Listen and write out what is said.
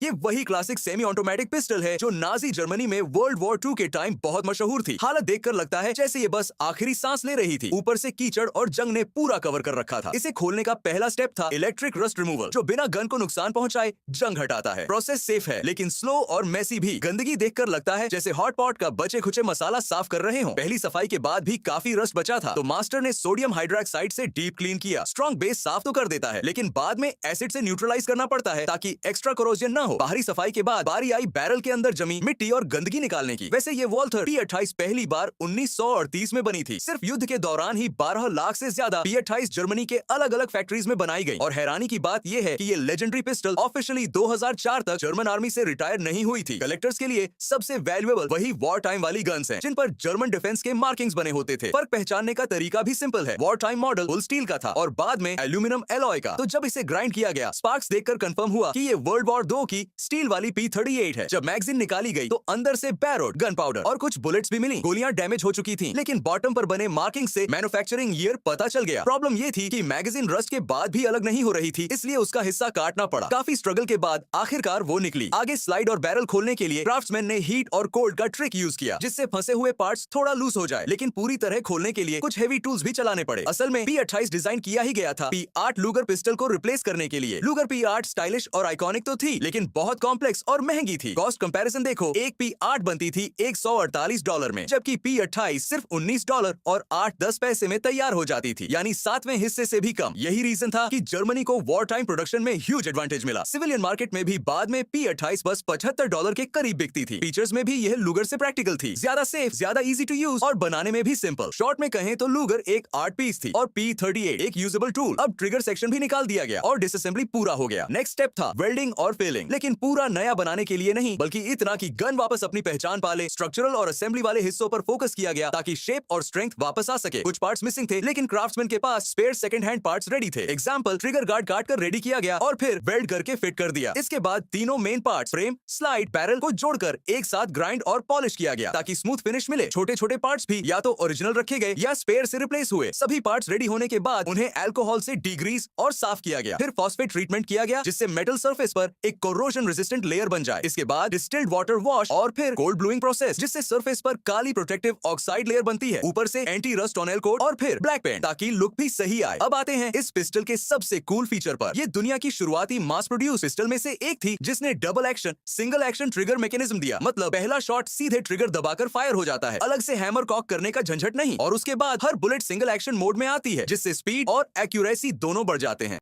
ये वही classic semi automatic pistol है जो नाजी जर्मनी में वर्ल्ड वॉर 2 के टाइम बहुत मशहूर थी। हालत देखकर लगता है जैसे ये बस आखिरी सांस ले रही थी। ऊपर से कीचड़ और जंग ने पूरा कवर कर रखा था। इसे खोलने का पहला स्टेप था इलेक्ट्रिक रस्ट रिमूवल, जो बिना गन को नुकसान पहुंचाए जंग हटाता है। प्रोसेस सेफ है लेकिन स्लो और मेसी भी। गंदगी देखकर लगता है जैसे हॉट पॉट का बचे खुचे मसाला साफ कर रहे हो। पहली सफाई के बाद भी काफी रस्ट बचा था, तो मास्टर ने सोडियम हाइड्रोक्साइड से डीप क्लीन किया। स्ट्रॉन्ग बेस साफ तो कर देता है लेकिन बाद में एसिड से न्यूट्रलाइज करना पड़ता है ताकि एक्स्ट्रा कोरोजन ना हो। बाहरी सफाई के बाद बारी आई बैरल के अंदर जमी मिट्टी और गंदगी निकालने की। वैसे ये वॉल्थर P28 पहली बार 1938 में बनी थी। सिर्फ युद्ध के दौरान ही 12 लाख से ज्यादा P28 जर्मनी के अलग अलग फैक्ट्रीज में बनाई गई। और हैरानी की बात यह है कि ये लेजेंडरी पिस्टल ऑफिशियली 2004 तक जर्मन आर्मी से रिटायर नहीं हुई थी। कलेक्टर्स के लिए सबसे वैल्यूएबल वही वॉर टाइम वाली गन्स हैं, जिन पर जर्मन डिफेंस के मार्किंग्स बने होते थे। फर्क पहचानने का तरीका भी सिंपल है। War time model full steel का था और बाद में एल्यूमिनियम एलॉय का। तो जब इसे ग्राइंड किया गया, स्पार्क्स देखकर कंफर्म हुआ कि ये वर्ल्ड वॉर 2 की स्टील वाली P38 है। जब मैगजीन निकाली गई तो अंदर से बैरोड, गन पाउडर और कुछ बुलेट्स भी मिली। गोलियां डैमेज हो चुकी थी लेकिन बॉटम पर बने मार्किंग से मैन्युफैक्चरिंग ईयर पता चल गया। प्रॉब्लम ये थी कि मैगजीन रस्ट के बाद भी अलग नहीं हो रही थी, इसलिए उसका हिस्सा काटना पड़ा। काफी स्ट्रगल के बाद आखिरकार वो निकली। आगे स्लाइड और बैरल खोलने के लिए क्राफ्ट्समैन ने हीट और कोल्ड का ट्रिक यूज किया, जिससे फंसे हुए पार्ट्स थोड़ा लूज हो जाए। लेकिन पूरी तरह खोलने के लिए कुछ हेवी टूल्स भी चलाने पड़े। असल में P28 डिजाइन किया ही गया था P8 लूगर पिस्टल को रिप्लेस करने के लिए। लूगर P8 स्टाइलिश और आइकॉनिक तो थी लेकिन बहुत कॉम्प्लेक्स और महंगी थी। कॉस्ट कंपैरिजन देखो, एक P8 बनती थी $148 में, जबकि P28 सिर्फ $19 और 8-10 पैसे में तैयार हो जाती थी, यानी 7वें हिस्से से भी कम। यही रीजन था कि जर्मनी को वॉर टाइम प्रोडक्शन में ह्यूज एडवांटेज मिला। सिविलियन मार्केट में भी बाद में P28 बस $75 के करीब बिकती थी। फीचर्स में भी यह लूगर से प्रैक्टिकल थी, ज्यादा सेफ, ज्यादा इजी टू यूज और बनाने में भी सिंपल। शॉर्ट में कहें तो लूगर एक आर्ट पीस थी और P38 एक यूजेबल टूल। अब ट्रिगर सेक्शन भी निकाल दिया गया और डिसअसेंबली पूरा हो गया। नेक्स्ट स्टेप था वेल्डिंग और फिलिंग, लेकिन पूरा नया बनाने के लिए नहीं, बल्कि इतना कि गन वापस अपनी पहचान पा ले। स्ट्रक्चरल और असेंबली वाले हिस्सों पर फोकस किया गया ताकि शेप और स्ट्रेंथ वापस आ सके। कुछ पार्ट्स मिसिंग थे लेकिन क्राफ्ट्समैन के पास spare second hand parts ready थे। एग्जांपल, ट्रिगर गार्ड काट कर रेडी किया गया और फिर वेल्ड करके फिट कर दिया। इसके बाद तीनों main parts, frame, slide, barrel को जोड़कर एक साथ ग्राइंड और पॉलिश किया गया ताकि स्मूथ फिनिश मिले। छोटे छोटे पार्ट्स भी या तो ओरिजिनल रखे गए या स्पेयर से रिप्लेस हुए। सभी पार्ट्स रेडी होने के बाद उन्हें अल्कोहल से डिग्रीस और साफ किया गया। फिर फॉस्फेट ट्रीटमेंट किया गया जिससे मेटल सरफेस पर एक कोरोजन रेजिस्टेंट लेयर बन जाए। इसके बाद डिस्टिल्ड वाटर वॉश और फिर कोल्ड ब्लूइंग प्रोसेस, जिससे सरफेस पर काली प्रोटेक्टिव ऑक्साइड लेयर बनती है। ऊपर से एंटी रस्ट टॉनेल कोट और फिर ब्लैक पेंट ताकि लुक भी सही आए। अब आते हैं इस पिस्टल के सबसे कूल फीचर पर। ये दुनिया की शुरुआती मास प्रोड्यूस पिस्टल में से एक थी जिसने double action single action trigger mechanism दिया। मतलब पहला शॉट सीधे ट्रिगर दबाकर फायर हो जाता है, अलग से हैमर कॉक करने का झंझट नहीं। और उसके बाद हर बुलेट सिंगल एक्शन मोड में आती है जिससे स्पीड और एक्यूरेसी दोनों बढ़ जाते हैं।